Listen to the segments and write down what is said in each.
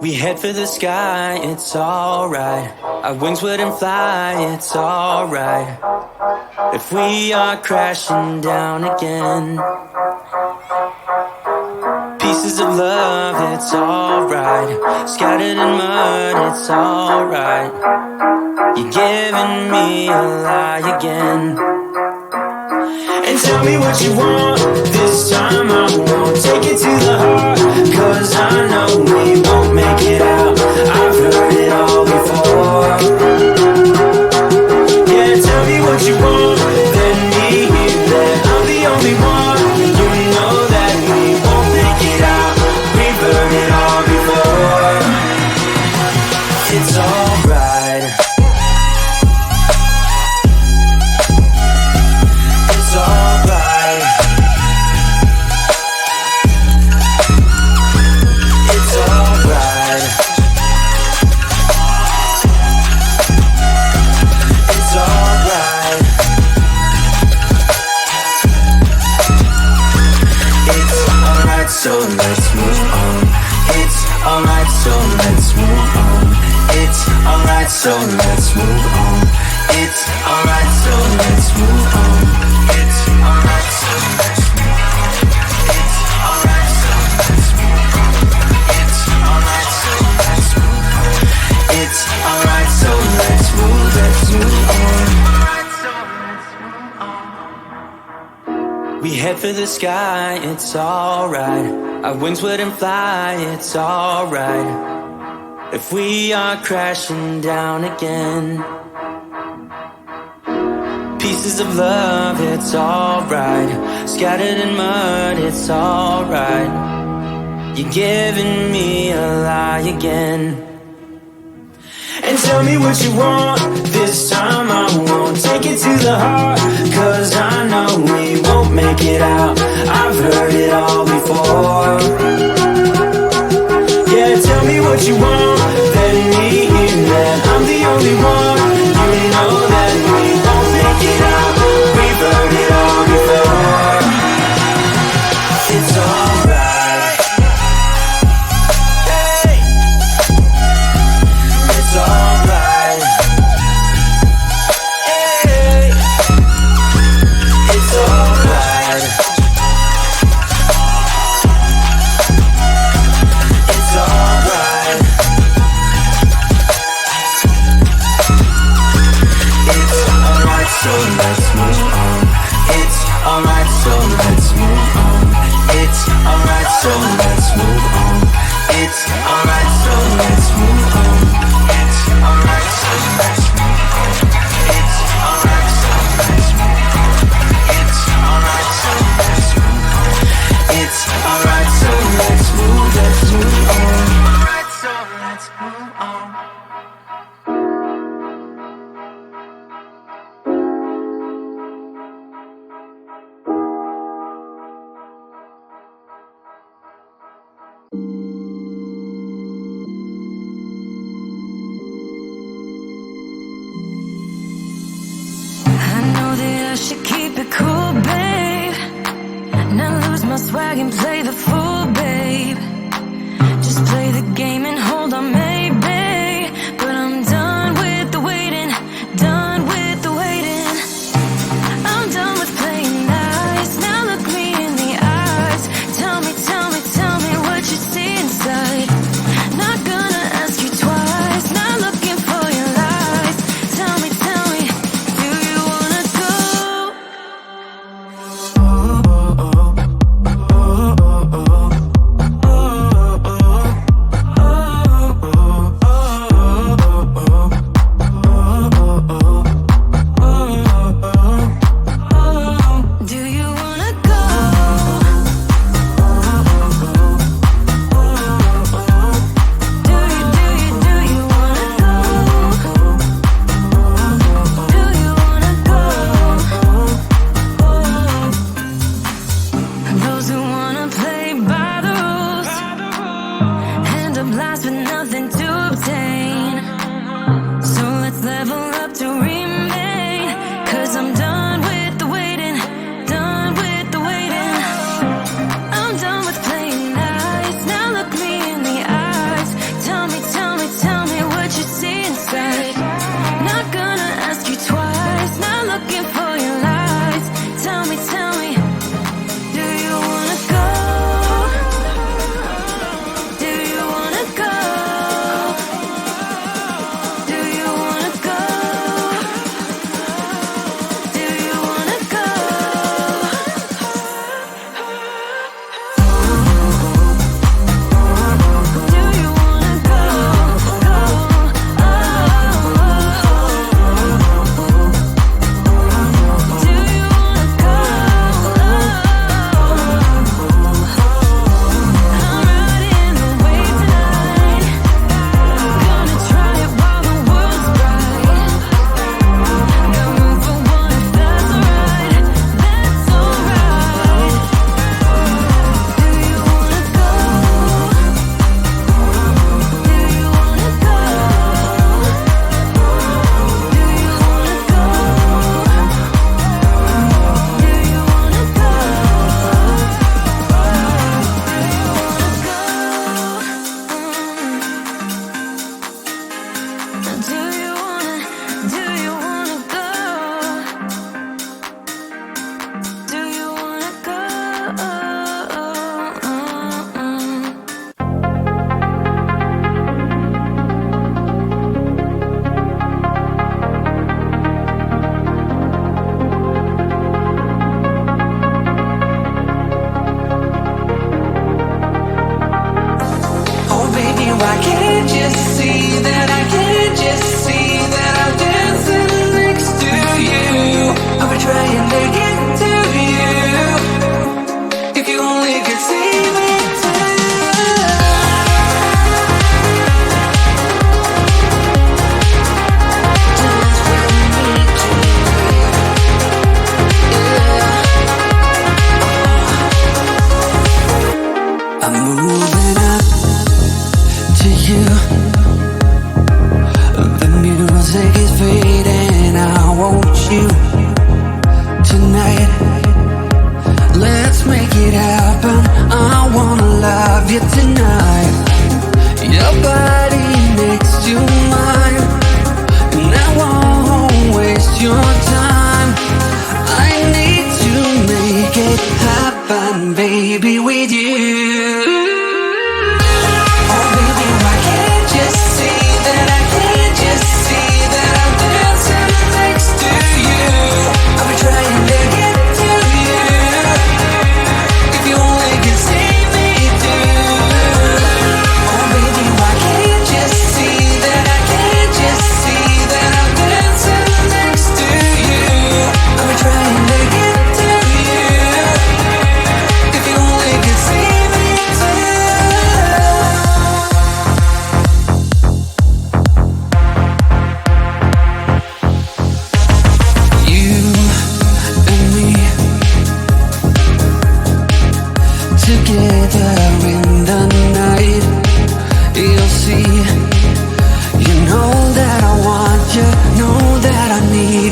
We head for the sky, it's alright. Our wings wouldn't fly, it's alright. If we are crashing down again, pieces of love, it's alright. Scattered in mud, it's alright. You're giving me a lie again. And tell me what you want, this time I won't take it to the heart, 'cause I know we won't make it out. I've heard it all before. Yeah, tell me what you want, let me hear that I'm the only one. You know that we won't make it out. We've heard it all before. It's alright. It's alright. It's alright. It's alright. It's alright, so let's move on. It's alright, so let's move on. It's alright, so let's move on. It's alright, so let's move on. It's alright, so let's move on. It's alright, so let's move on. It's alright, so let's move on. It's alright, so let's move on. We head for the sky, it's alright. Our wings wouldn't fly, it's alright. If we are crashing down again, pieces of love, it's alright. Scattered in mud, it's alright. You're giving me a lie again. And tell me what you want, this time I won't take it to the heart, 'cause I know we won't make it out. I've heard it all before. Yeah, tell me what you want, let me hear that I'm the only one. You know that we won't make it out. We've heard it all before. It's alright. Hey, it's alright. Hey, it's alright. It's alright. It's alright, so let's move on. It's alright, so let's move on. It's alright, so let's move on. It's alright, so let's move on. It's alright, so let's move on. It's alright, so let's move on. It's alright, so let's move on. It's alright, so let's move on. Alright, so let's move on. I know that I should keep it cool, babe. Not lose my swag and play the fool, babe. Just play the game and hold on, maybe. But I'm done with the waiting, done with the waiting. I'm done with playing nice. Now look me in the eyes. Tell me, tell me, tell me what you see inside. Not gonna ask you twice. Not looking for your lies. Tell me, do you wanna go? Oh, oh, oh, oh, oh, oh, oh.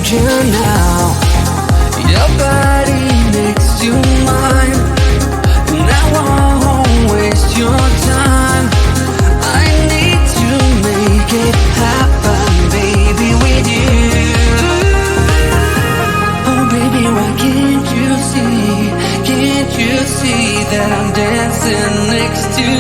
need you now. Your body next to mine, and I won't waste your time. I need to make it happen, baby, with you. Oh baby, why can't you see that I'm dancing next to you?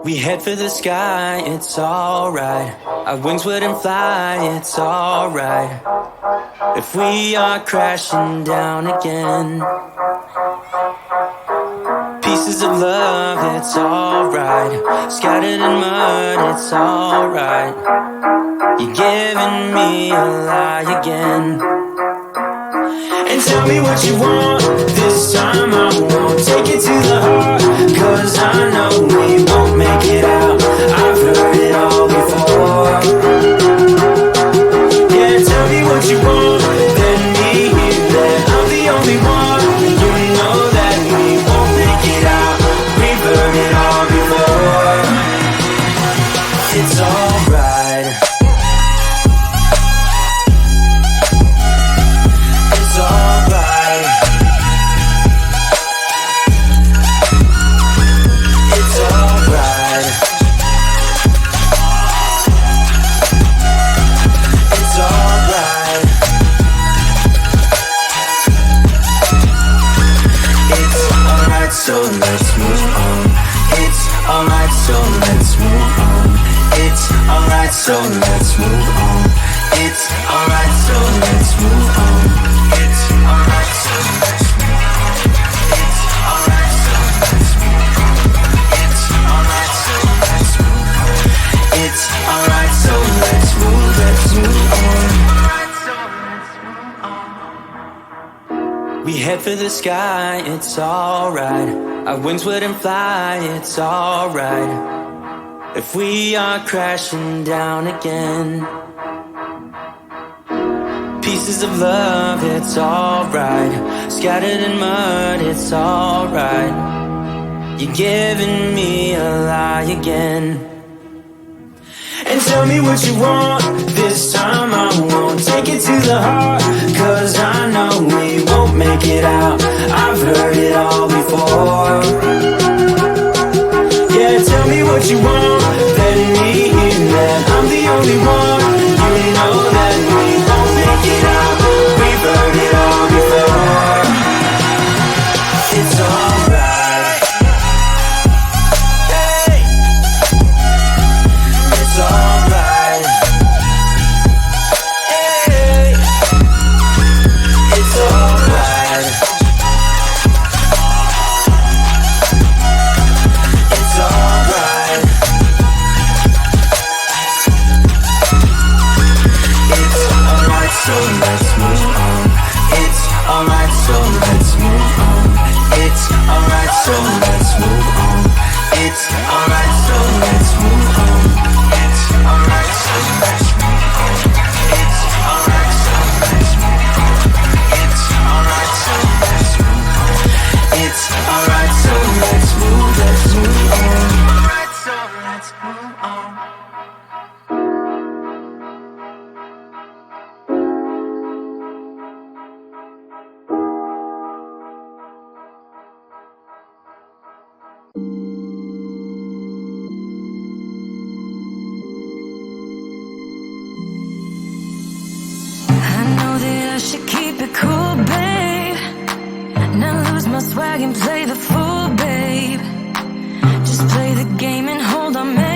We head for the sky, it's alright. Our wings wouldn't fly, it's alright. If we are crashing down again, pieces of love, it's alright. Scattered in mud, it's alright. You're giving me a lie again. And tell me what you want, this time I won't take it to the heart, 'cause I know we won't make it out. I've heard it all before. Yeah, tell me what you want, let me hear that I'm the only one. You know that we won't make it out. We've heard it all before. It's alright. It's alright. It's alright. It's alright. It's alright, so let's move on. It's alright, so let's move on. It's alright, so let's move on. It's alright, so let's move on. It's alright, so let's move on. It's alright, so let's move on. It's alright, so let's move on. It's alright, so let's move on. We head for the sky, it's alright. Our wings wouldn't fly, it's alright. If we are crashing down again, pieces of love, it's alright. Scattered in mud, it's alright. You're giving me a lie again. And tell me what you want, this time I won't take it to the heart, 'cause I know we won't make it out. I've heard it all before. Yeah, tell me what you want, let me hear that I'm the only one. You know that we won't make it out. We've heard it all before. It's alright. Hey, it's alright. Hey, it's alright. It's alright. It's alright, so let's move on. It's alright, so let's move on. It's alright, so let's move on. It's alright, so let's move on. It's alright, so let's move on. It's alright, so let's move on. It's alright, so let's move on. It's alright, so let's move on. Alright, so let's move on. I know that I should keep it cool, babe. Now lose my swag and play the fool, babe. Just play the game and hold on, man.